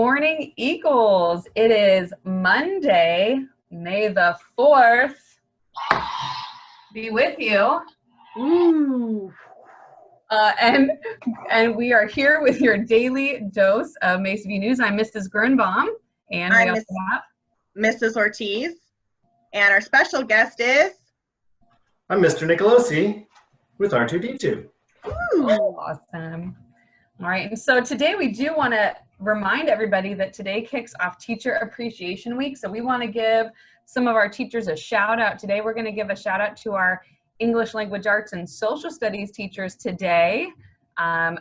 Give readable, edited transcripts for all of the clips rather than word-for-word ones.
morning, Eagles. It is Monday, May the 4th. Be with you. Ooh. And we are here with your daily dose of Mesa View News. I'm Mrs. Grunbaum, and we also have Mrs. Ortiz. And our special guest is? I'm Mr. Nicolosi with R2D2. Ooh, awesome. All right, and so today we do want to remind everybody that today kicks off Teacher Appreciation Week. So we want to give some of our teachers a shout out. Today we're going to give a shout out to our English Language Arts and Social Studies teachers today.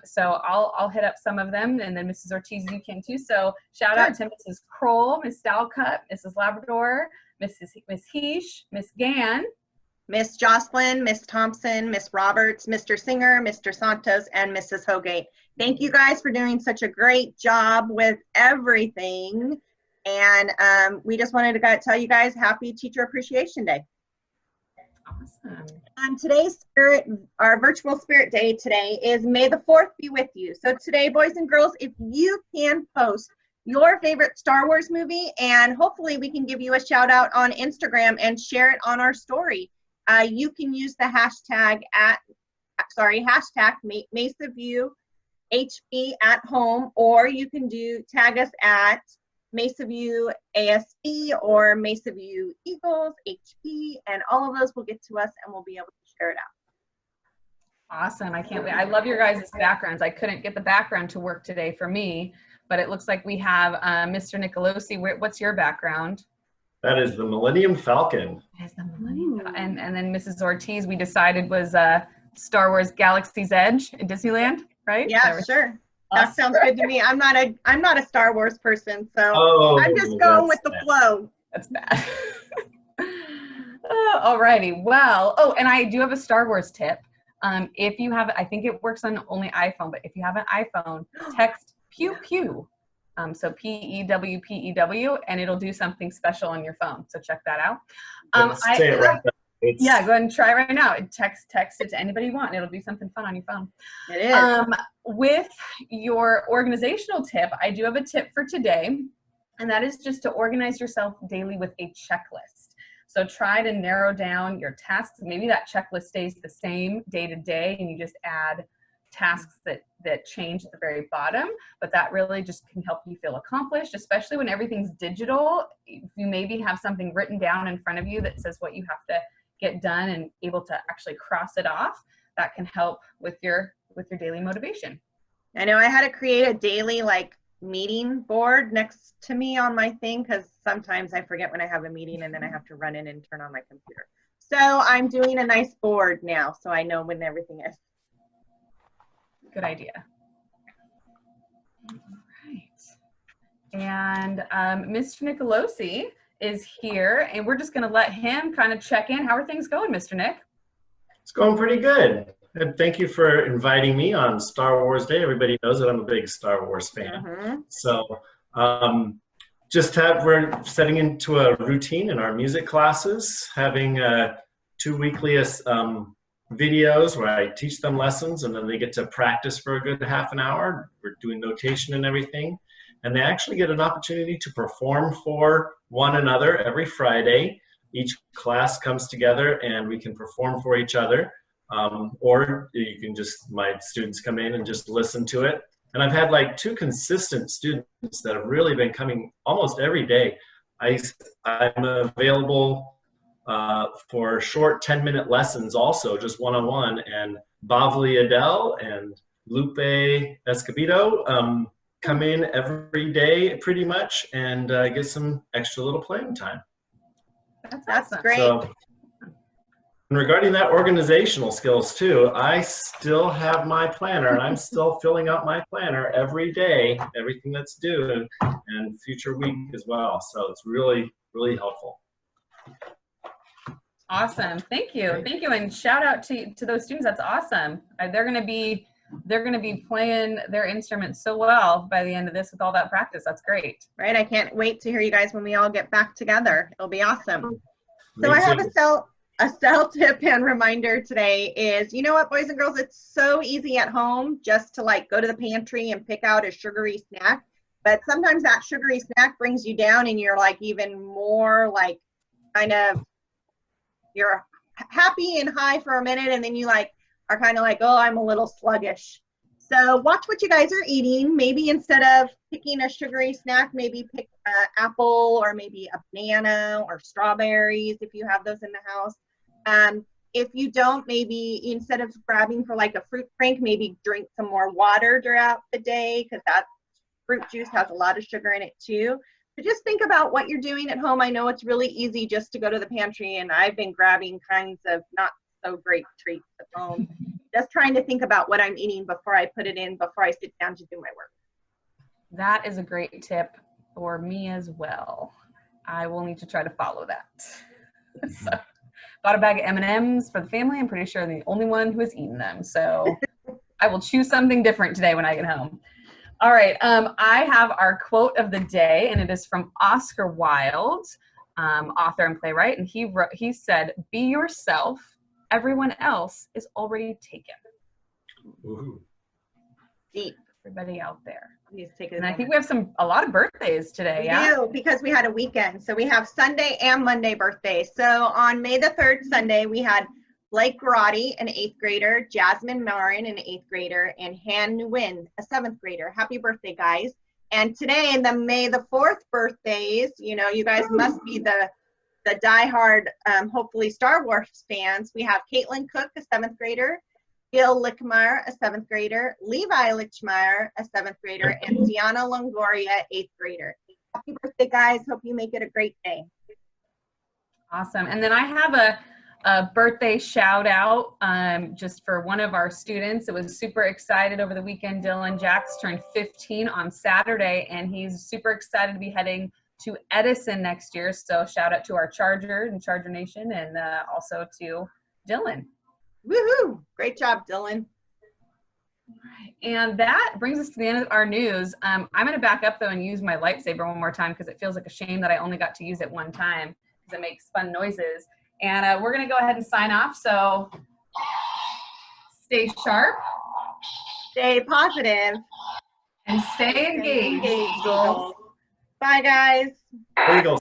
So I'll hit up some of them, and then Mrs. Ortiz, you can too. So shout out to Mrs. Kroll, Miss Stalcutt, Mrs. Labrador, Miss Heesh, Miss Gann, Miss Jocelyn, Miss Thompson, Miss Roberts, Mr. Singer, Mr. Santos, and Mrs. Hogate. Thank you guys for doing such a great job with everything. And we just wanted to tell you guys Happy Teacher Appreciation Day. Awesome. And today's our virtual spirit day today is May the 4th be with you. So today, boys and girls, if you can post your favorite Star Wars movie, and hopefully we can give you a shout out on Instagram and share it on our story. You can use the hashtag MesaViewHB at home, or you can tag us at MesaView ASB or MesaView Eagles HB, and all of those will get to us and we'll be able to share it out. Awesome. I can't wait. I love your guys' backgrounds. I couldn't get the background to work today for me, but it looks like we have Mr. Nicolosi. What's your background? That is the Millennium Falcon. Yes, the Millennium Falcon. And then Mrs. Ortiz, we decided was Star Wars Galaxy's Edge in Disneyland, right? Yeah, sure. That sounds good to me. I'm not a Star Wars person, so I'm just going with the flow. That's bad. Alrighty. Well, and I do have a Star Wars tip. If you have, I think it works on only iPhone, but if you have an iPhone, text pew pew. So PEWPEW, and it'll do something special on your phone. So check that out. Say it right now. Yeah, go ahead and try right now. Text it to anybody you want, and it'll do something fun on your phone. It is. With your organizational tip, I do have a tip for today, and that is just to organize yourself daily with a checklist. So try to narrow down your tasks. Maybe that checklist stays the same day to day, and you just add tasks that change at the very bottom, but that really just can help you feel accomplished, especially when everything's digital. If you maybe have something written down in front of you that says what you have to get done and able to actually cross it off, that can help with your daily motivation. I know I had to create a daily meeting board next to me on my thing, because sometimes I forget when I have a meeting and then I have to run in and turn on my computer. So I'm doing a nice board now so I know when everything is. Good idea. All right. And Mr. Nicolosi is here, and we're just going to let him kind of check in. How are things going, Mr. Nick? It's going pretty good. And thank you for inviting me on Star Wars Day. Everybody knows that I'm a big Star Wars fan. Mm-hmm. So we're setting into a routine in our music classes, having 2 weekly videos where I teach them lessons, and then they get to practice for a good half an hour. We're doing notation and everything. And they actually get an opportunity to perform for one another every Friday. Each class comes together and we can perform for each other. Or you can my students come in and just listen to it. And I've had 2 consistent students that have really been coming almost every day. I'm available for short 10-minute lessons also, just one-on-one. And Bavli Adele and Lupe Escobedo come in every day pretty much and get some extra little playing time. That's awesome. Great. So, and regarding that organizational skills too, I still have my planner and I'm still filling out my planner every day, everything that's due, and future week as well. So it's really, really helpful. Awesome. Thank you. Thank you. And shout out to those students. That's awesome. They're going to be playing their instruments so well by the end of this with all that practice. That's great. Right. I can't wait to hear you guys when we all get back together. It'll be awesome. Me So I have too. a cell tip and reminder today is, you know what, boys and girls, it's so easy at home just to go to the pantry and pick out a sugary snack. But sometimes that sugary snack brings you down and you're like even more like kind of, you're happy and high for a minute and then you like are kind of like, oh, I'm a little sluggish. So watch what you guys are eating. Maybe instead of picking a sugary snack, maybe pick an apple or maybe a banana or strawberries if you have those in the house. If you don't, maybe instead of grabbing for like a fruit drink, maybe drink some more water throughout the day because that fruit juice has a lot of sugar in it too. So just think about what you're doing at home. I know it's really easy just to go to the pantry, and I've been grabbing kinds of not so great treats at home. Just trying to think about what I'm eating before I put it in, before I sit down to do my work. That is a great tip for me as well. I will need to try to follow that. So, got a bag of M&Ms for the family. I'm pretty sure I'm the only one who has eaten them. So I will choose something different today when I get home. All right. I have our quote of the day, and it is from Oscar Wilde, author and playwright. And he said, "Be yourself. Everyone else is already taken." Ooh. Deep. Everybody out there. And I think we have a lot of birthdays today. We do, because we had a weekend. So we have Sunday and Monday birthdays. So on May the 3rd, Sunday, we had Blake Grotti, an 8th grader, Jasmine Marin, an 8th grader, and Han Nguyen, a 7th grader. Happy birthday, guys. And today, in the May the 4th birthdays, you know, you guys must be the diehard, hopefully, Star Wars fans. We have Caitlin Cook, a 7th grader, Gil Lickmeyer, a 7th grader, Levi Lickmeyer, a 7th grader, and Diana Longoria, 8th grader. Happy birthday, guys. Hope you make it a great day. Awesome. And then I have a birthday shout out just for one of our students. It was super excited over the weekend. Dylan Jacks turned 15 on Saturday, and he's super excited to be heading to Edison next year. So shout out to our Charger and Charger Nation, and also to Dylan. Woohoo! Great job, Dylan. And that brings us to the end of our news. I'm going to back up, though, and use my lightsaber one more time because it feels like a shame that I only got to use it one time because it makes fun noises. And we're going to go ahead and sign off. So stay sharp. Stay positive. And stay engaged. Eagles. Bye, guys. Eagles.